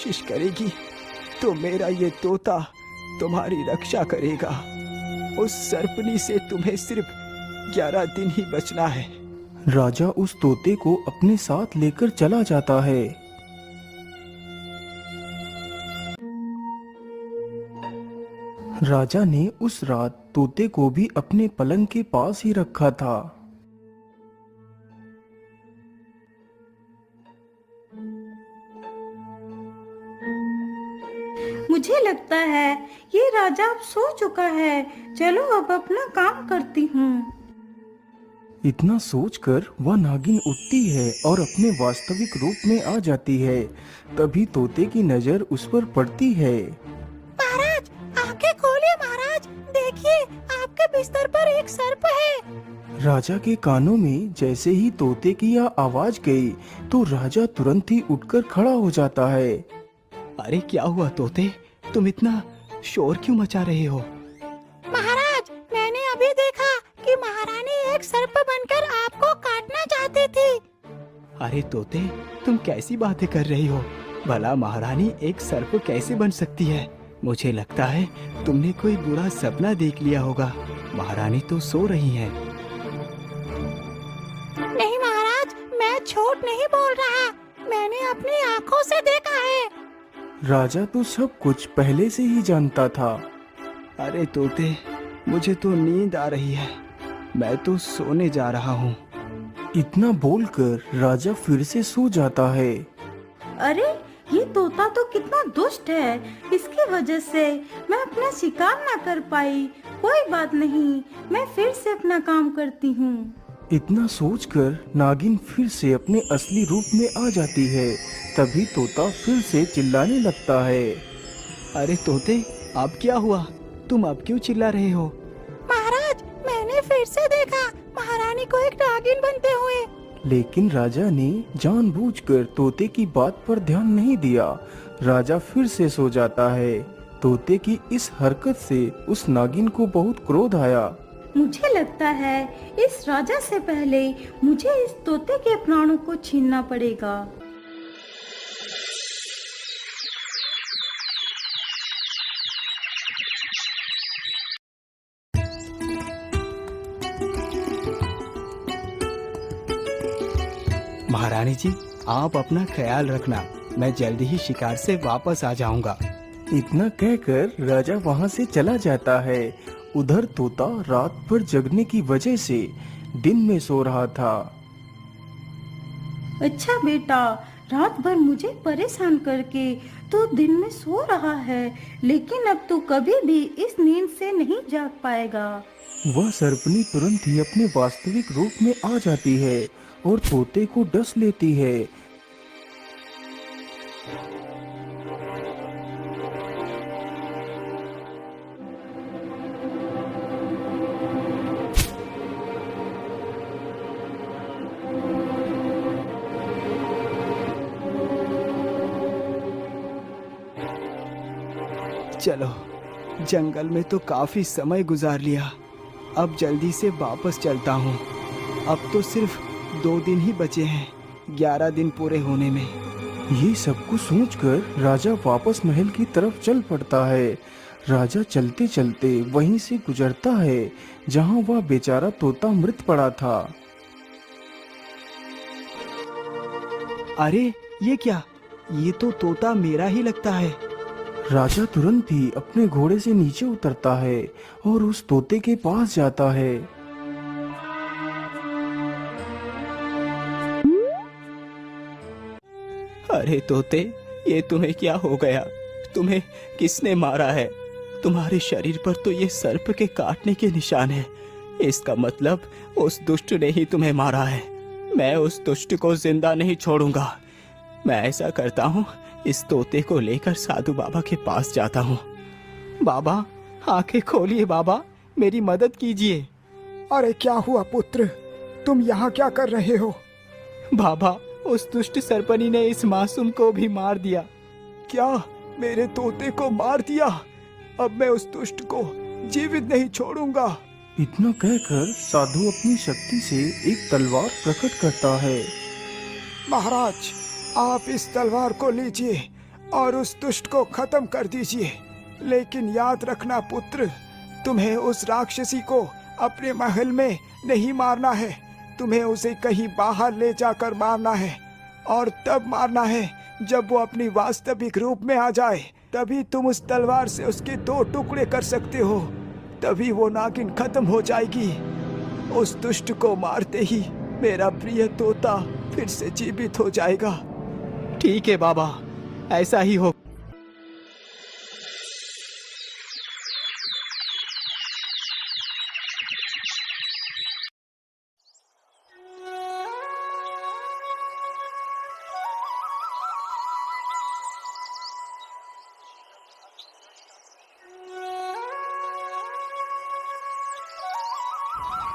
कोशिश करेगी तो मेरा ये तोता तुम्हारी रक्षा करेगा। उस सर्पनी से तुम्हें सिर्फ 11 दिन ही बचना है। राजा उस तोते को अपने साथ लेकर चला जाता है। राजा ने उस रात तोते को भी अपने पलंग के पास ही रखा था। मुझे लगता है ये राजा अब सो चुका है। चलो अब अपना काम करती हूँ। इतना सोचकर वह नागिन उठती है और अपने वास्तविक रूप में आ जाती है। तभी तोते की नजर उस पर पड़ती है। महाराज, आंखें खोलिए महाराज, देखिए आपके बिस्तर पर एक सर्प है। राजा के कानों में जैसे ही तोते की यह आवाज गई तो राजा तुरंत ही उठकर खड़ा हो जाता है। अरे क्या हुआ तोते, तुम इतना शोर क्यों मचा रहे हो? महाराज, मैंने अभी देखा कि महारानी एक सर्प बनकर आपको काटना चाहती थी। अरे तोते, तुम कैसी बातें कर रही हो? भला महारानी एक सर्प कैसे बन सकती है? मुझे लगता है तुमने कोई बुरा सपना देख लिया होगा। महारानी तो सो रही हैं। नहीं महाराज, मैं झूठ नहीं बोल रहा, मैंने अपनी आँखों से देखा है। राजा तो सब कुछ पहले से ही जानता था। अरे तोते, मुझे तो नींद आ रही है, मैं तो सोने जा रहा हूँ। इतना बोलकर राजा फिर से सो जाता है। अरे ये तोता तो कितना दुष्ट है, इसकी वजह से मैं अपना शिकार ना कर पाई। कोई बात नहीं, मैं फिर से अपना काम करती हूँ। इतना सोचकर नागिन फिर से अपने असली रूप में आ जाती है। तभी तोता फिर से चिल्लाने लगता है। अरे तोते, अब क्या हुआ? तुम अब क्यों चिल्ला रहे हो? महाराज, मैंने फिर से देखा महारानी को एक नागिन बनते हुए। लेकिन राजा ने जानबूझकर तोते की बात पर ध्यान नहीं दिया। राजा फिर से सो जाता है। तोते की इस हरकत से उस नागिन को बहुत क्रोध आया। मुझे लगता है इस राजा से पहले मुझे इस तोते के प्राणों को छीनना पड़ेगा। महारानी जी, आप अपना ख्याल रखना, मैं जल्दी ही शिकार से वापस आ जाऊंगा। इतना कहकर राजा वहाँ से चला जाता है। उधर तोता रात भर जगने की वजह से दिन में सो रहा था। अच्छा बेटा, रात भर मुझे परेशान करके तू दिन में सो रहा है, लेकिन अब तू कभी भी इस नींद से नहीं जाग पाएगा। वह सर्पनी तुरंत ही अपने वास्तविक रूप में आ जाती है और तोते को डस लेती है। चलो, जंगल में तो काफी समय गुजार लिया, अब जल्दी से वापस चलता हूँ। अब तो सिर्फ 2 दिन ही बचे हैं 11 दिन पूरे होने में। ये सब कुछ सोचकर राजा वापस महल की तरफ चल पड़ता है। राजा चलते चलते वहीं से गुजरता है जहाँ वह बेचारा तोता मृत पड़ा था। अरे ये क्या? ये तो तोता मेरा ही लगता है। राजा तुरंत ही अपने घोड़े से नीचे उतरता है और उस तोते के पास जाता है। अरे तोते, ये तुम्हें क्या हो गया? तुम्हें किसने मारा है? तुम्हारे शरीर पर तो ये सर्प के काटने के निशान हैं। इसका मतलब उस दुष्ट ने ही तुम्हें मारा है। मैं उस दुष्ट को जिंदा नहीं छोड़ूंगा। मैं ऐसा करता हूँ, इस तोते को लेकर साधु बाबा के पास जाता हूँ। बाबा, आंखें खोलिए बाबा, मेरी मदद कीजिए। अरे क्या हुआ पुत्र, तुम यहाँ क्या कर रहे हो? बाबा, उस दुष्ट सर्पनी ने इस मासूम को भी मार दिया। क्या? मेरे तोते को मार दिया? अब मैं उस दुष्ट को जीवित नहीं छोड़ूंगा। इतना कहकर साधु अपनी शक्ति से एक तलवार प्रकट करता है। महाराज, आप इस तलवार को लीजिए, और उस दुष्ट को खत्म कर दीजिए। लेकिन याद रखना पुत्र, तुम्हें उस राक्षसी को अपने महल में नहीं मारना है, तुम्हें उसे कहीं बाहर ले जाकर मारना है, और तब मारना है जब वो अपनी वास्तविक रूप में आ जाए। तभी तुम उस तलवार से उसके 2 टुकड़े कर सकते हो, तभी वो नागिन खत्म हो जाएगी। उस दुष्ट को मारते ही मेरा प्रिय तोता फिर से जीवित हो जाएगा। ठीक है बाबा, ऐसा ही हो।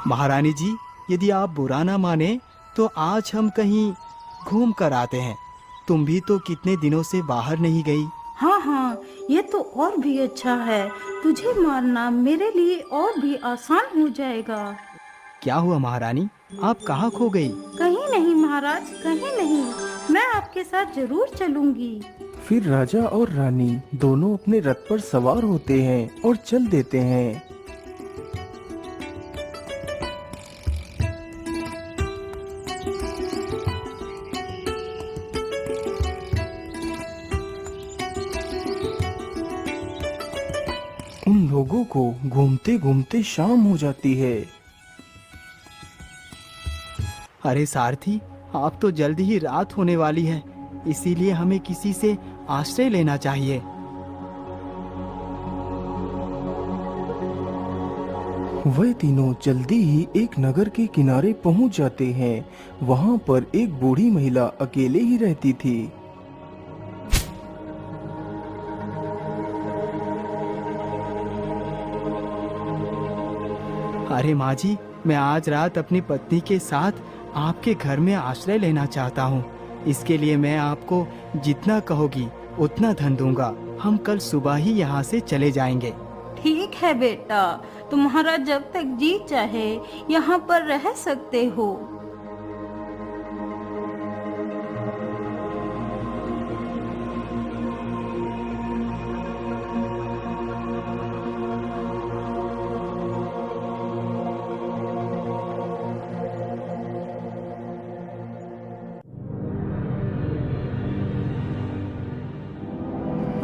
महारानी जी, यदि आप बुरा ना माने तो आज हम कहीं घूम कर आते हैं। तुम भी तो कितने दिनों से बाहर नहीं गई। हाँ हाँ, ये तो और भी अच्छा है। तुझे मारना मेरे लिए और भी आसान हो जाएगा। क्या हुआ महारानी, आप कहाँ खो गई? कहीं नहीं महाराज, कहीं नहीं। मैं आपके साथ जरूर चलूंगी। फिर राजा और रानी दोनों अपने रथ पर सवार होते हैं और चल देते हैं। उन लोगों को घूमते घूमते शाम हो जाती है। अरे सारथी, आप तो जल्दी ही रात होने वाली है, इसीलिए हमें किसी से आश्रय लेना चाहिए। वह तीनों जल्दी ही एक नगर के किनारे पहुंच जाते हैं। वहां पर एक बूढ़ी महिला अकेले ही रहती थी। अरे माँ जी, मैं आज रात अपनी पत्नी के साथ आपके घर में आश्रय लेना चाहता हूँ। इसके लिए मैं आपको जितना कहोगी उतना धन दूंगा। हम कल सुबह ही यहाँ से चले जाएंगे। ठीक है बेटा, तुम्हारा जब तक जी चाहे यहाँ पर रह सकते हो।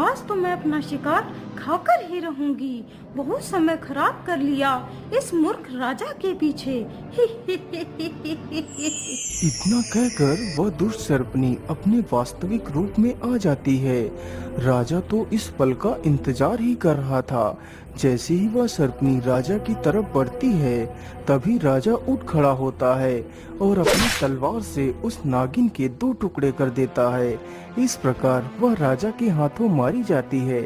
आज तो मैं अपना शिकार खाकर ही रहूंगी। बहुत समय खराब कर लिया इस मूर्ख राजा के पीछे। इतना कहकर वह दुष्ट सर्पनी अपने वास्तविक रूप में आ जाती है। राजा तो इस पल का इंतजार ही कर रहा था। जैसे ही वह सर्पनी राजा की तरफ बढ़ती है, तभी राजा उठ खड़ा होता है और अपनी तलवार से उस नागिन के 2 टुकड़े कर देता है। इस प्रकार वह राजा के हाथों मारी जाती है।